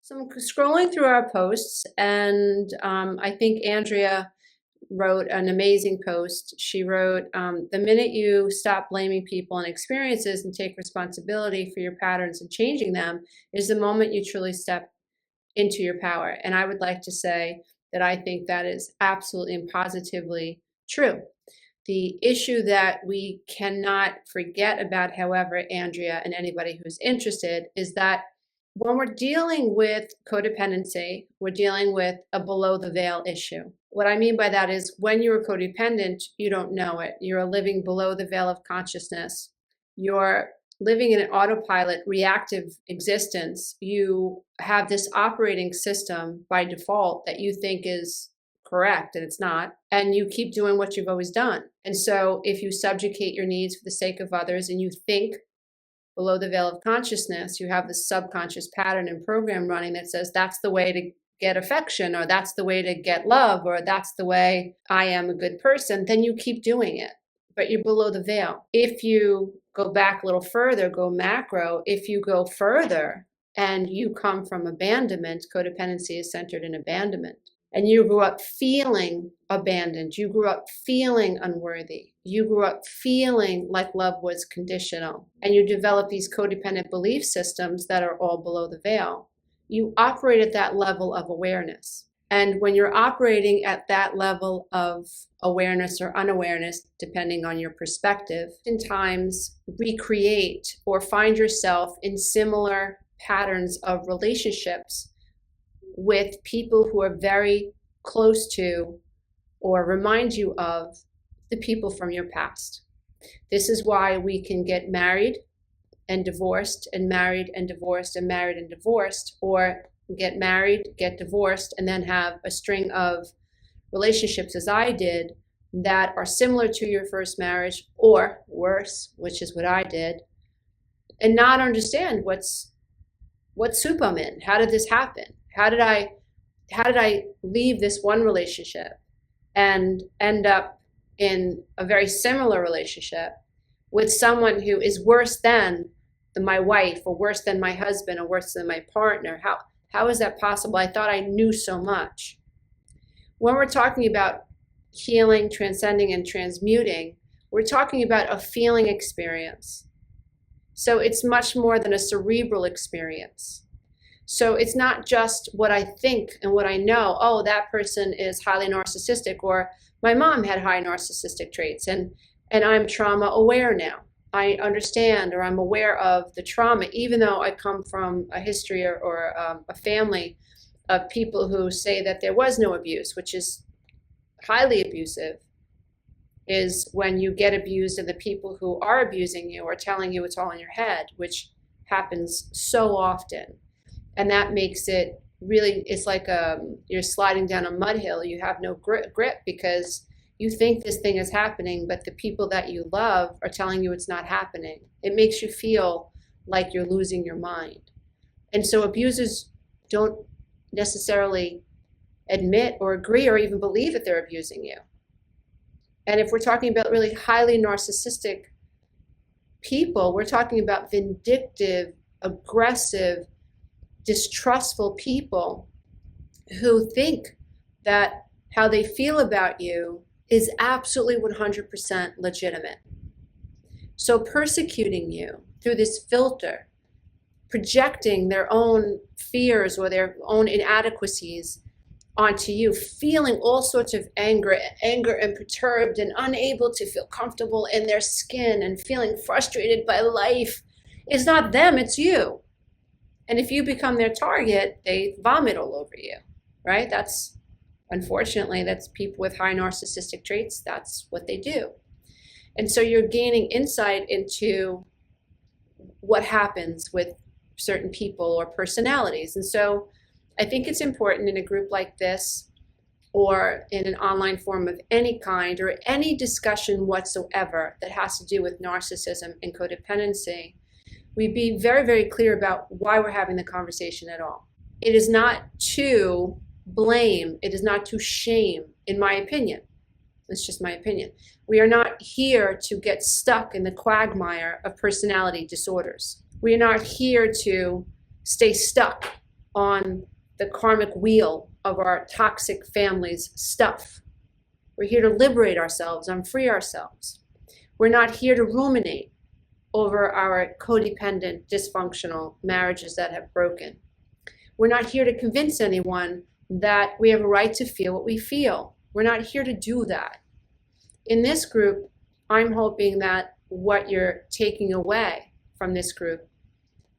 So I'm scrolling through our posts, and I think Andrea wrote an amazing post. She wrote, the minute you stop blaming people and experiences and take responsibility for your patterns and changing them is the moment you truly step into your power. And I would like to say that I think that is absolutely and positively true. The issue that we cannot forget about, however, Andrea and anybody who's interested, is that when we're dealing with codependency, we're dealing with a below the veil issue. What I mean by that is when you're codependent, you don't know it. You're living below the veil of consciousness. You're living in an autopilot, reactive existence. You have this operating system by default that you think is correct, and it's not. And you keep doing what you've always done. And so if you subjugate your needs for the sake of others and you think below the veil of consciousness, you have this subconscious pattern and program running that says that's the way to get affection, or that's the way to get love, or that's the way I am a good person, then you keep doing it. But you're below the veil. If you go back a little further, go macro, if you go further and you come from abandonment, codependency is centered in abandonment. And you grew up feeling abandoned. You grew up feeling unworthy. You grew up feeling like love was conditional. And you develop these codependent belief systems that are all below the veil. You operate at that level of awareness. And when you're operating at that level of awareness or unawareness, depending on your perspective, oftentimes recreate or find yourself in similar patterns of relationships with people who are very close to or remind you of the people from your past. This is why we can get married and divorced and married and divorced and married and divorced, or get married, get divorced, and then have a string of relationships, as I did, that are similar to your first marriage or worse, which is what I did, and not understand what soup I'm in. How did this happen? How did I leave this one relationship and end up in a very similar relationship with someone who is worse than my wife, or worse than my husband, or worse than my partner? How is that possible? I thought I knew so much. When we're talking about healing, transcending, and transmuting, we're talking about a feeling experience. So it's much more than a cerebral experience. So it's not just what I think and what I know. Oh, that person is highly narcissistic, or my mom had high narcissistic traits, and I'm trauma aware now. I understand, or I'm aware of the trauma, even though I come from a history or a family of people who say that there was no abuse, which is highly abusive, is when you get abused and the people who are abusing you are telling you it's all in your head, which happens so often. And that makes it really, it's like you're sliding down a mud hill. You have no grip because you think this thing is happening, but the people that you love are telling you it's not happening. It makes you feel like you're losing your mind. And so abusers don't necessarily admit or agree or even believe that they're abusing you. And if we're talking about really highly narcissistic people, we're talking about vindictive, aggressive, distrustful people who think that how they feel about you is absolutely 100% legitimate. So persecuting you through this filter, projecting their own fears or their own inadequacies onto you, feeling all sorts of anger and perturbed and unable to feel comfortable in their skin and feeling frustrated by life, is not them, it's you. And if you become their target, they vomit all over you, right? Unfortunately, that's people with high narcissistic traits. That's what they do. And so you're gaining insight into what happens with certain people or personalities. And so I think it's important in a group like this, or in an online forum of any kind, or any discussion whatsoever that has to do with narcissism and codependency, we be very, very clear about why we're having the conversation at all. It is not to blame. It is not to shame, in my opinion. It's just my opinion. We are not here to get stuck in the quagmire of personality disorders. We are not here to stay stuck on the karmic wheel of our toxic family's stuff. We're here to liberate ourselves and free ourselves. We're not here to ruminate over our codependent, dysfunctional marriages that have broken. We're not here to convince anyone that we have a right to feel what we feel. We're not here to do that. In this group, I'm hoping that what you're taking away from this group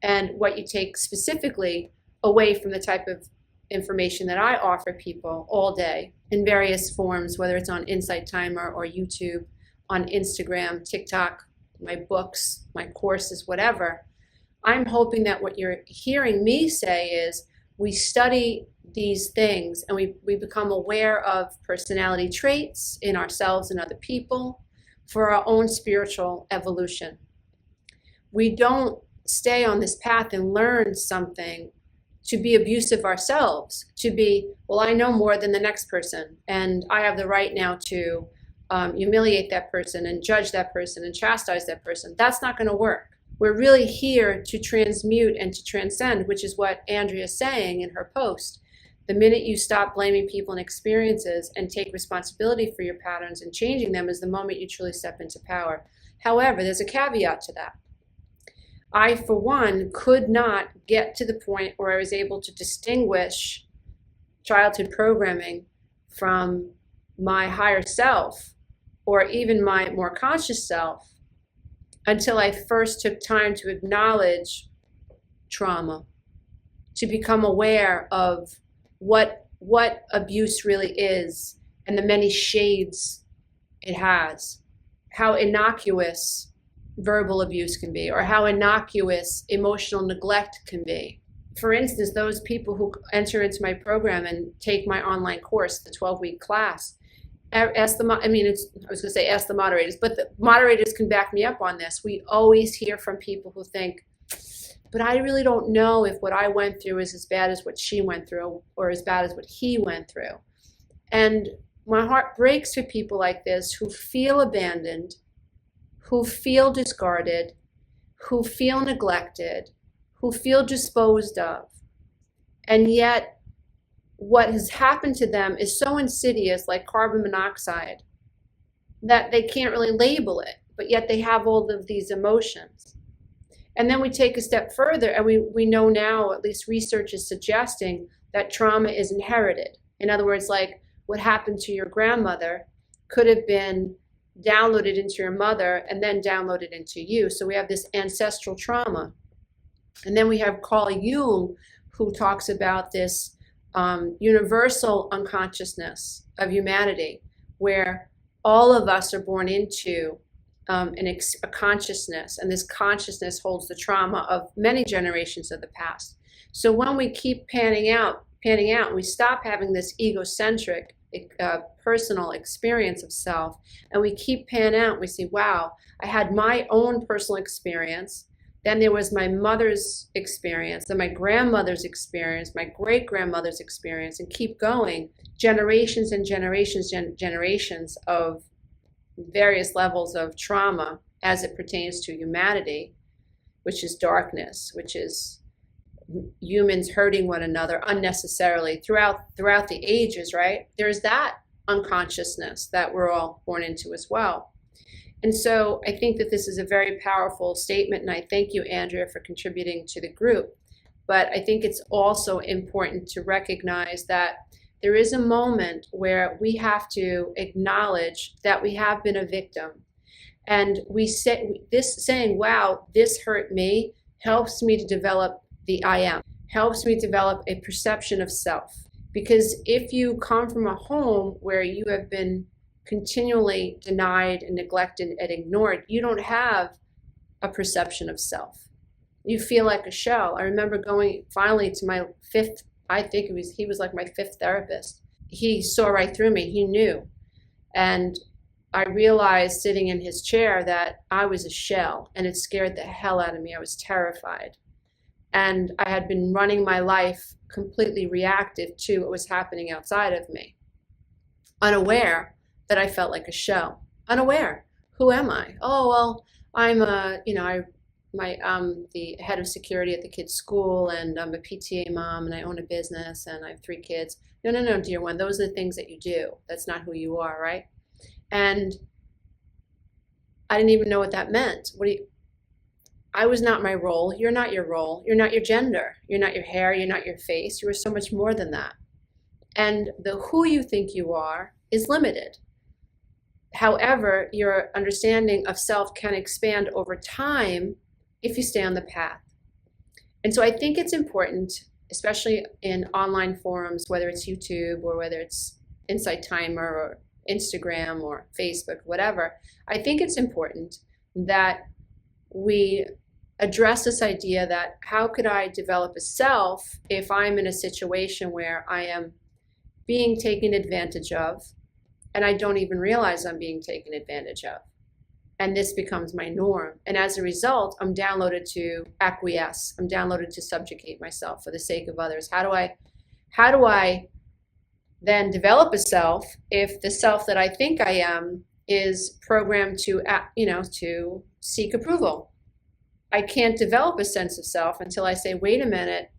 and what you take specifically away from the type of information that I offer people all day in various forms, whether it's on Insight Timer or YouTube, on Instagram, TikTok, my books, my courses, whatever. I'm hoping that what you're hearing me say is we study these things and we become aware of personality traits in ourselves and other people for our own spiritual evolution. We don't stay on this path and learn something to be abusive ourselves, to be, well, I know more than the next person, and I have the right now to humiliate that person and judge that person and chastise that person. That's not going to work. We're really here to transmute and to transcend, which is what Andrea's saying in her post. The minute you stop blaming people and experiences and take responsibility for your patterns and changing them is the moment you truly step into power. However, there's a caveat to that. I, for one, could not get to the point where I was able to distinguish childhood programming from my higher self or even my more conscious self until I first took time to acknowledge trauma, to become aware of what abuse really is and the many shades it has, how innocuous verbal abuse can be, or how innocuous emotional neglect can be. For instance, those people who enter into my program and take my online course, the 12-week class, ask the moderators, but the moderators can back me up on this. We always hear from people who think, but I really don't know if what I went through is as bad as what she went through or as bad as what he went through. And my heart breaks for people like this who feel abandoned, who feel discarded, who feel neglected, who feel disposed of. And yet what has happened to them is so insidious, like carbon monoxide, that they can't really label it, but yet they have all of these emotions. And then we take a step further and we know now, at least research is suggesting, that trauma is inherited. In other words, like what happened to your grandmother could have been downloaded into your mother and then downloaded into you. So we have this ancestral trauma. And then we have Carl Jung, who talks about this universal unconsciousness of humanity, where all of us are born into a consciousness, and this consciousness holds the trauma of many generations of the past. So when we keep panning out, we stop having this egocentric personal experience of self, and we keep panning out, we see, wow, I had my own personal experience, then there was my mother's experience, then my grandmother's experience, my great-grandmother's experience, and keep going, generations and generations of various levels of trauma as it pertains to humanity, which is darkness, which is humans hurting one another unnecessarily throughout the ages, right? There's that unconsciousness that we're all born into as well. And so I think that this is a very powerful statement, and I thank you, Andrea, for contributing to the group. But I think it's also important to recognize that there is a moment where we have to acknowledge that we have been a victim. And we say this, saying, wow, this hurt me, helps me to develop the I am, helps me develop a perception of self. Because if you come from a home where you have been continually denied and neglected and ignored, you don't have a perception of self. You feel like a shell. I remember going finally to my fifth, he was like my fifth therapist. He saw right through me, he knew. And I realized sitting in his chair that I was a shell, and it scared the hell out of me. I was terrified. And I had been running my life completely reactive to what was happening outside of me, unaware that I felt like a shell. Unaware. Who am I? Oh, well, I'm the head of security at the kids' school, and I'm a PTA mom, and I own a business, and I have 3 kids. No, dear one. Those are the things that you do. That's not who you are, right? And I didn't even know what that meant. I was not my role. You're not your role. You're not your gender. You're not your hair. You're not your face. You are so much more than that. And the who you think you are is limited. However, your understanding of self can expand over time if you stay on the path. And so I think it's important, especially in online forums, whether it's YouTube or whether it's Insight Timer or Instagram or Facebook, whatever, I think it's important that we address this idea that how could I develop a self if I'm in a situation where I am being taken advantage of and I don't even realize I'm being taken advantage of. And this becomes my norm. And as a result, I'm downloaded to acquiesce. I'm downloaded to subjugate myself for the sake of others. How do I then develop a self if the self that I think I am is programmed to, to seek approval? I can't develop a sense of self until I say, wait a minute,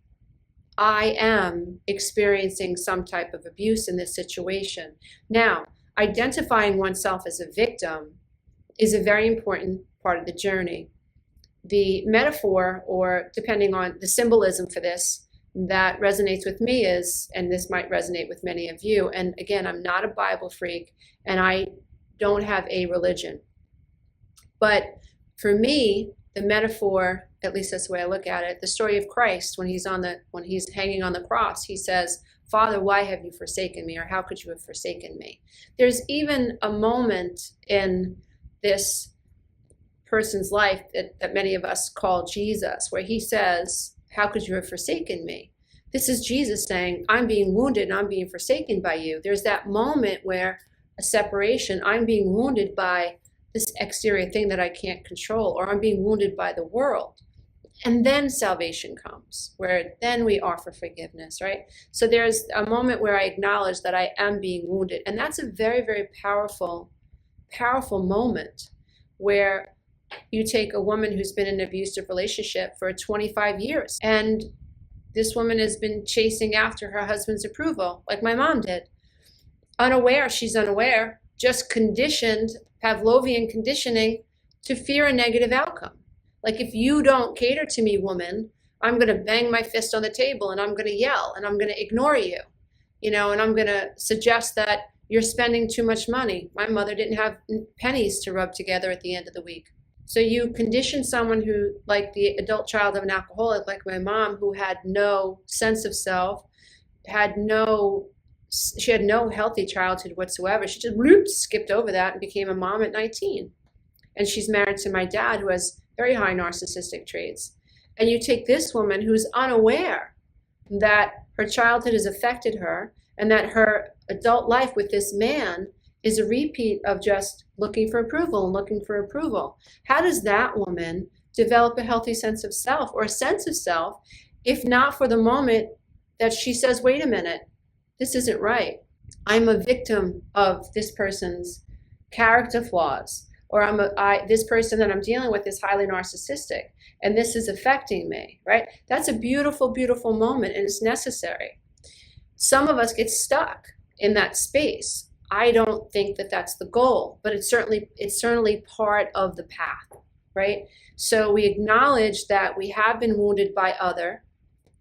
I am experiencing some type of abuse in this situation. Now, identifying oneself as a victim is a very important part of the journey. The metaphor, or depending on the symbolism for this, that resonates with me is, and this might resonate with many of you, and again, I'm not a Bible freak, and I don't have a religion. But for me, the metaphor, at least that's the way I look at it, the story of Christ, when he's hanging on the cross, he says, Father, why have you forsaken me? Or how could you have forsaken me? There's even a moment in this person's life that many of us call Jesus, where he says, how could you have forsaken me? This is Jesus saying, I'm being wounded and I'm being forsaken by you. There's that moment where a separation, I'm being wounded by this exterior thing that I can't control, or I'm being wounded by the world. And then salvation comes, where then we offer forgiveness, right? So there's a moment where I acknowledge that I am being wounded. And that's a very, very powerful, powerful moment, where you take a woman who's been in an abusive relationship for 25 years. And this woman has been chasing after her husband's approval, like my mom did. Unaware, she's unaware, just conditioned, Pavlovian conditioning, to fear a negative outcome. Like, if you don't cater to me, woman, I'm going to bang my fist on the table and I'm going to yell and I'm going to ignore you, and I'm going to suggest that you're spending too much money. My mother didn't have pennies to rub together at the end of the week. So you condition someone who, like the adult child of an alcoholic, like my mom, who had no sense of self, she had no healthy childhood whatsoever. She just skipped over that and became a mom at 19. And she's married to my dad, who has very high narcissistic traits. And you take this woman who's unaware that her childhood has affected her and that her adult life with this man is a repeat of just looking for approval and looking for approval. How does that woman develop a healthy sense of self, or a sense of self, if not for the moment that she says, wait a minute, this isn't right. I'm a victim of this person's character flaws, or this person that I'm dealing with is highly narcissistic, and this is affecting me, right? That's a beautiful, beautiful moment, and it's necessary. Some of us get stuck in that space. I don't think that that's the goal, but it's certainly part of the path, right? So we acknowledge that we have been wounded by other,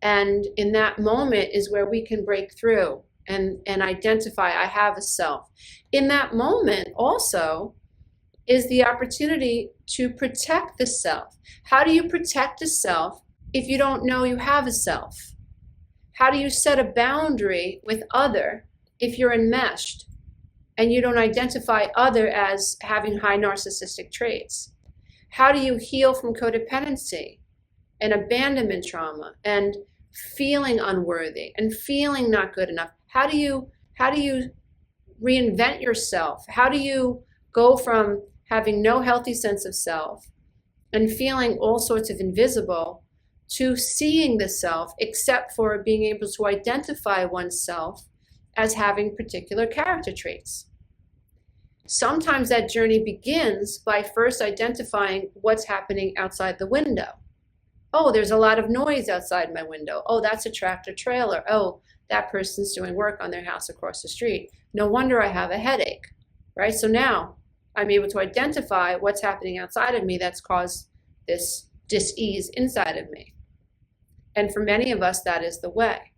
and in that moment is where we can break through and identify, I have a self. In that moment also is the opportunity to protect the self. How do you protect a self if you don't know you have a self? How do you set a boundary with other if you're enmeshed and you don't identify other as having high narcissistic traits? How do you heal from codependency and abandonment trauma and feeling unworthy and feeling not good enough? How do you reinvent yourself? How do you go from having no healthy sense of self and feeling all sorts of invisible to seeing the self, except for being able to identify oneself as having particular character traits? Sometimes that journey begins by first identifying what's happening outside the window. Oh, there's a lot of noise outside my window. Oh, that's a tractor trailer. Oh, that person's doing work on their house across the street. No wonder I have a headache, right? So now I'm able to identify what's happening outside of me that's caused this dis-ease inside of me. And for many of us, that is the way.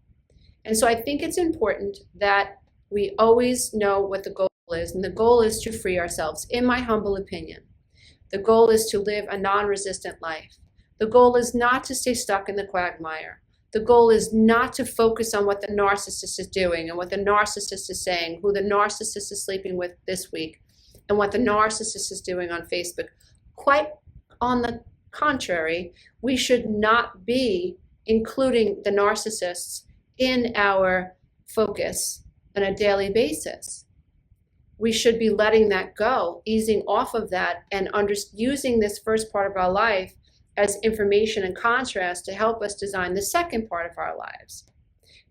And so I think it's important that we always know what the goal is. And the goal is to free ourselves, in my humble opinion. The goal is to live a non-resistant life. The goal is not to stay stuck in the quagmire. The goal is not to focus on what the narcissist is doing and what the narcissist is saying, who the narcissist is sleeping with this week, and what the narcissist is doing on Facebook. Quite on the contrary, we should not be including the narcissists in our focus on a daily basis. We should be letting that go, easing off of that, and using this first part of our life as information and contrast to help us design the second part of our lives.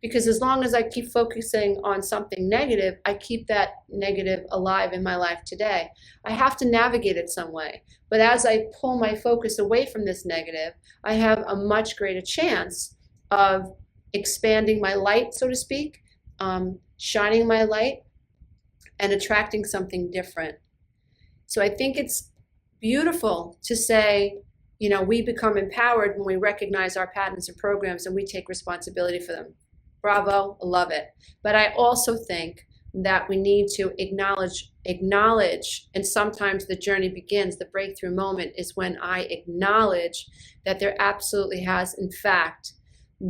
Because as long as I keep focusing on something negative, I keep that negative alive in my life today. I have to navigate it some way. But as I pull my focus away from this negative, I have a much greater chance of expanding my light, so to speak, shining my light, and attracting something different. So I think it's beautiful to say, you know, we become empowered when we recognize our patterns and programs and we take responsibility for them. Bravo, love it. But I also think that we need to acknowledge, and sometimes the journey begins, the breakthrough moment is when I acknowledge that there absolutely has, in fact,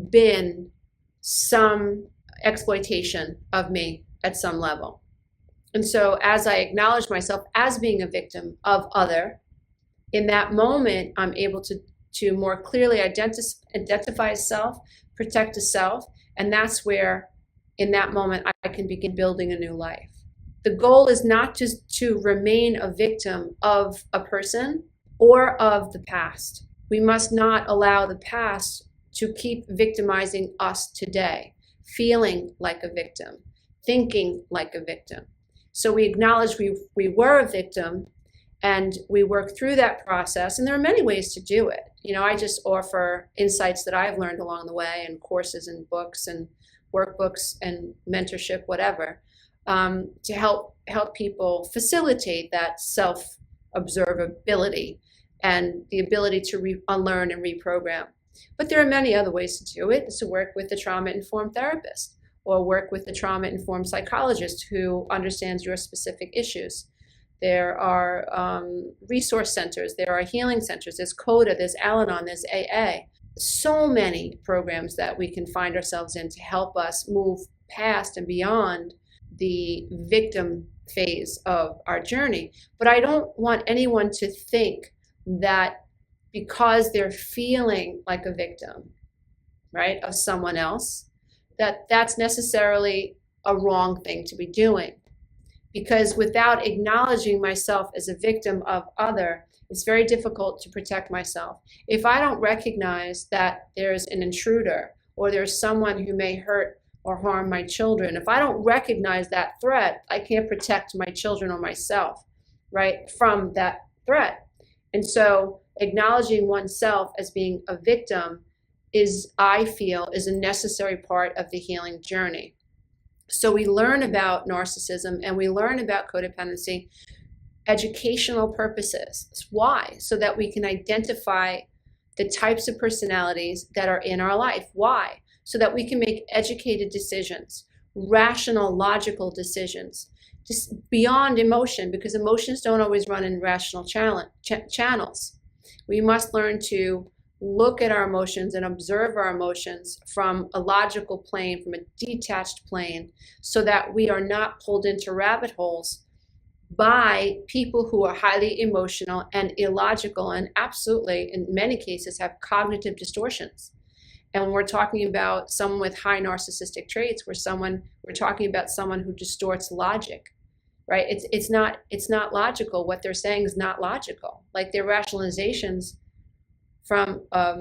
been some exploitation of me at some level. And so as I acknowledge myself as being a victim of other, in that moment, I'm able to more clearly identify a self, protect a self, and that's where, in that moment, I can begin building a new life. The goal is not just to remain a victim of a person or of the past. We must not allow the past to keep victimizing us today, feeling like a victim, thinking like a victim. So we acknowledge we were a victim, and we work through that process. And there are many ways to do it. You know, I just offer insights that I've learned along the way, and courses and books and workbooks and mentorship, whatever, to help people facilitate that self-observability and the ability to unlearn and reprogram. But there are many other ways to do it. It's to work with the trauma-informed therapist, or work with the trauma-informed psychologist who understands your specific issues. There are resource centers, there are healing centers, there's CODA, there's Al-Anon, there's AA. So many programs that we can find ourselves in to help us move past and beyond the victim phase of our journey. But I don't want anyone to think that because they're feeling like a victim, right, of someone else, that that's necessarily a wrong thing to be doing. Because without acknowledging myself as a victim of other, it's very difficult to protect myself. If I don't recognize that there's an intruder, or there's someone who may hurt or harm my children, if I don't recognize that threat, I can't protect my children or myself, right, from that threat. And so acknowledging oneself as being a victim is, I feel, is a necessary part of the healing journey. So we learn about narcissism and we learn about codependency, educational purposes. Why? So that we can identify the types of personalities that are in our life. Why? So that we can make educated decisions, rational, logical decisions, just beyond emotion, because emotions don't always run in rational channels. We must learn to look at our emotions and observe our emotions from a logical plane, from a detached plane, so that we are not pulled into rabbit holes by people who are highly emotional and illogical, and absolutely, in many cases, have cognitive distortions. And when we're talking about someone with high narcissistic traits, we're talking about someone who distorts logic, right? It's not logical. What they're saying is not logical. Like, their rationalizations from a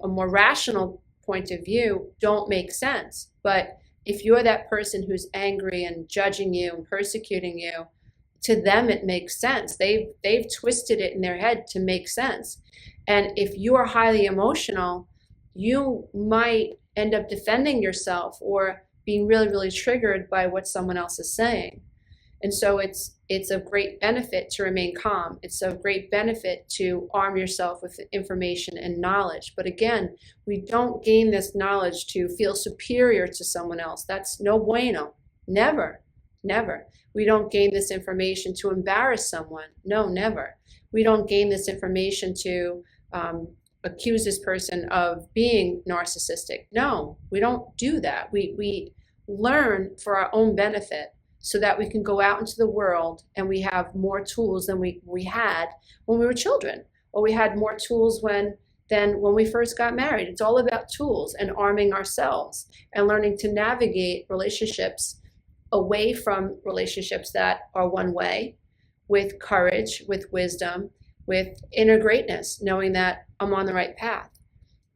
more rational point of view don't make sense. But if you're that person who's angry and judging you and persecuting you, to them it makes sense. They've twisted it in their head to make sense. And if you are highly emotional, you might end up defending yourself or being really, really triggered by what someone else is saying. And so it's of great benefit to remain calm. It's of great benefit to arm yourself with information and knowledge. But again, we don't gain this knowledge to feel superior to someone else. That's no bueno. Never, never. We don't gain this information to embarrass someone. No, never. We don't gain this information to accuse this person of being narcissistic. No, we don't do that. We learn for our own benefit so that we can go out into the world and we have more tools than we had when we were children, or we had more tools than when we first got married. It's all about tools and arming ourselves and learning to navigate relationships away from relationships that are one way, with courage, with wisdom, with inner greatness, knowing that I'm on the right path.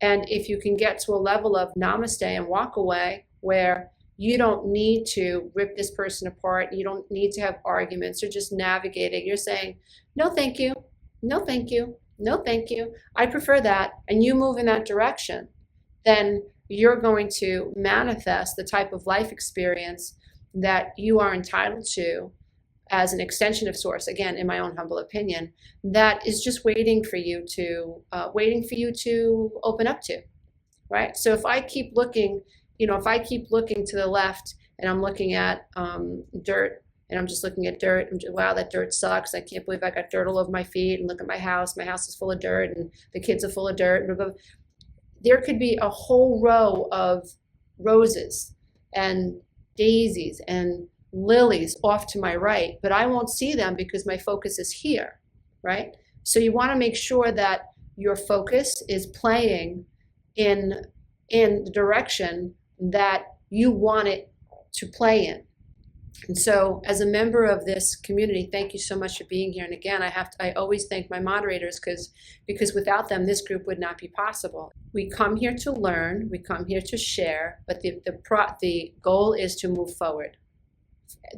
And if you can get to a level of namaste and walk away where you don't need to rip this person apart, you don't need to have arguments, or just navigating, you're saying, no thank you, no thank you, no thank you, I prefer that, and you move in that direction, then you're going to manifest the type of life experience that you are entitled to as an extension of source, again, in my own humble opinion, that is just waiting for you to open up to, right? So if I keep looking, if I keep looking to the left and I'm looking at dirt, and I'm just looking at dirt, and wow, that dirt sucks. I can't believe I got dirt all over my feet, and look at my house. My house is full of dirt, and the kids are full of dirt. Blah, blah, blah. There could be a whole row of roses and daisies and lilies off to my right, but I won't see them because my focus is here, right? So you want to make sure that your focus is playing in the direction that you want it to play in. And so as a member of this community, thank you so much for being here. And again, I always thank my moderators because without them, this group would not be possible. We come here to learn, we come here to share, but the goal is to move forward.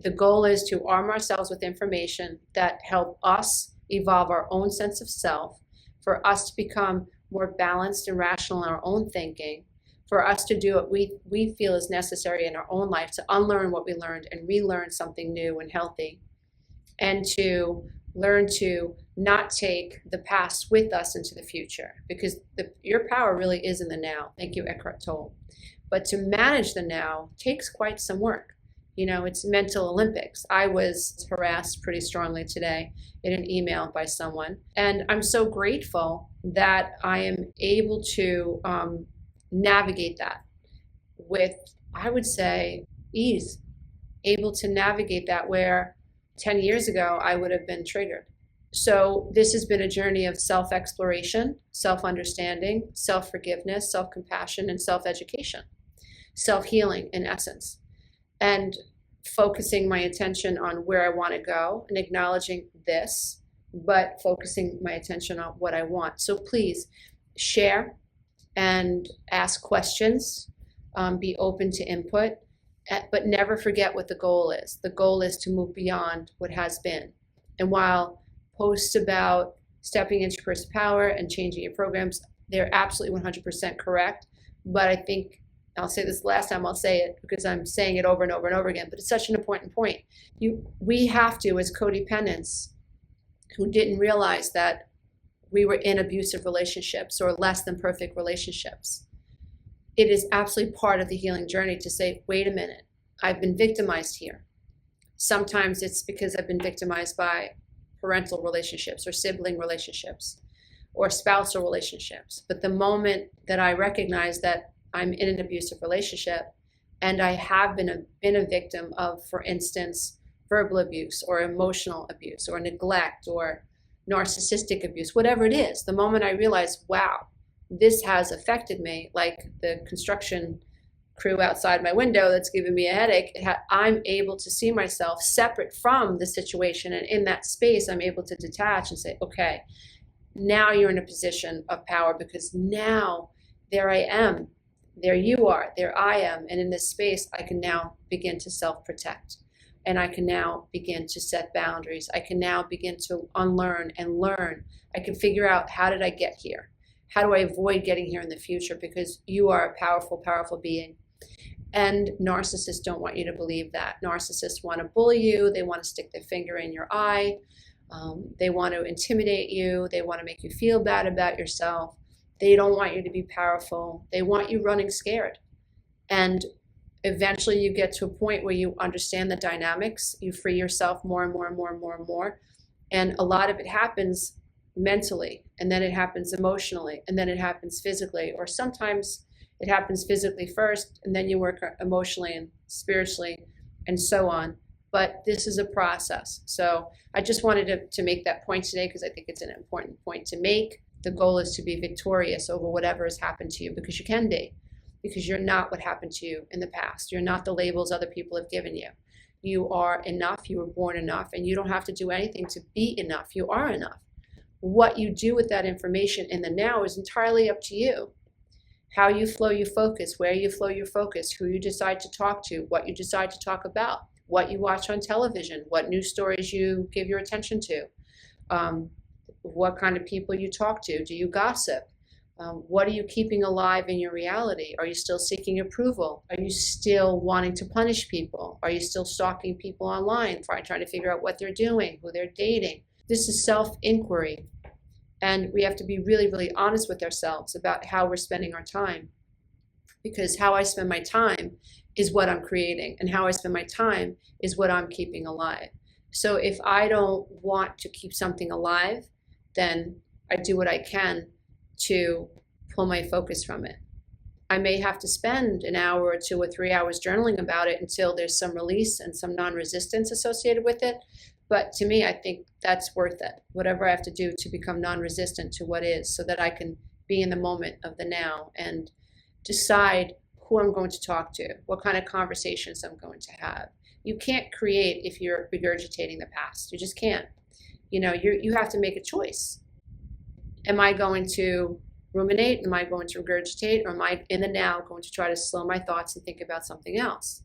The goal is to arm ourselves with information that help us evolve our own sense of self, for us to become more balanced and rational in our own thinking, for us to do what we feel is necessary in our own life, to unlearn what we learned and relearn something new and healthy, and to learn to not take the past with us into the future, because your power really is in the now. Thank you, Eckhart Tolle. But to manage the now takes quite some work. It's mental Olympics. I was harassed pretty strongly today in an email by someone, and I'm so grateful that I am able to navigate that with, I would say, ease, able to navigate that where 10 years ago I would have been triggered. So this has been a journey of self-exploration, self-understanding, self-forgiveness, self-compassion, and self-education, self-healing in essence, and focusing my attention on where I want to go and acknowledging this, but focusing my attention on what I want. So please share and ask questions, be open to input, but never forget what the goal is. The goal is to move beyond what has been. And while posts about stepping into personal power and changing your programs, they're absolutely 100% correct. But I think, I'll say this last time, I'll say it because I'm saying it over and over and over again, but it's such an important point. We have to, as codependents who didn't realize that we were in abusive relationships or less than perfect relationships, it is absolutely part of the healing journey to say, wait a minute, I've been victimized here. Sometimes it's because I've been victimized by parental relationships or sibling relationships or spousal relationships. But the moment that I recognize that I'm in an abusive relationship and I have been a victim of, for instance, verbal abuse or emotional abuse or neglect or narcissistic abuse, whatever it is, the moment I realize, wow, this has affected me, like the construction crew outside my window that's giving me a headache, I'm able to see myself separate from the situation. And in that space, I'm able to detach and say, okay, now you're in a position of power, because now there I am, there you are, there I am. And in this space, I can now begin to self-protect. And I can now begin to set boundaries. I can now begin to unlearn and learn. I can figure out, how did I get here? How do I avoid getting here in the future? Because you are a powerful, powerful being. And narcissists don't want you to believe that. Narcissists want to bully you. They want to stick their finger in your eye. They want to intimidate you. They want to make you feel bad about yourself. They don't want you to be powerful. They want you running scared. And eventually you get to a point where you understand the dynamics. You free yourself more and more and more and more and more. And a lot of it happens mentally, and then it happens emotionally, and then it happens physically, or sometimes it happens physically first, and then you work emotionally and spiritually and so on. But this is a process. So I just wanted to make that point today because I think it's an important point to make. The goal is to be victorious over whatever has happened to you, because you can be, because you're not what happened to you in the past. You're not the labels other people have given you. You are enough. You were born enough, and you don't have to do anything to be enough. You are enough. What you do with that information in the now is entirely up to you. How you flow your focus, where you flow your focus, who you decide to talk to, what you decide to talk about, what you watch on television, what news stories you give your attention to, what kind of people you talk to. Do you gossip? What are you keeping alive in your reality? Are you still seeking approval? Are you still wanting to punish people? Are you still stalking people online, trying to figure out what they're doing, who they're dating? This is self-inquiry. And we have to be really, really honest with ourselves about how we're spending our time. Because how I spend my time is what I'm creating, and how I spend my time is what I'm keeping alive. So if I don't want to keep something alive, then I do what I can to pull my focus from it. I may have to spend an hour or 2 or 3 hours journaling about it until there's some release and some non-resistance associated with it. But to me, I think that's worth it. Whatever I have to do to become non-resistant to what is, so that I can be in the moment of the now and decide who I'm going to talk to, what kind of conversations I'm going to have. You can't create if you're regurgitating the past. You just can't. You have to make a choice. Am I going to ruminate? Am I going to regurgitate? Or am I in the now going to try to slow my thoughts and think about something else?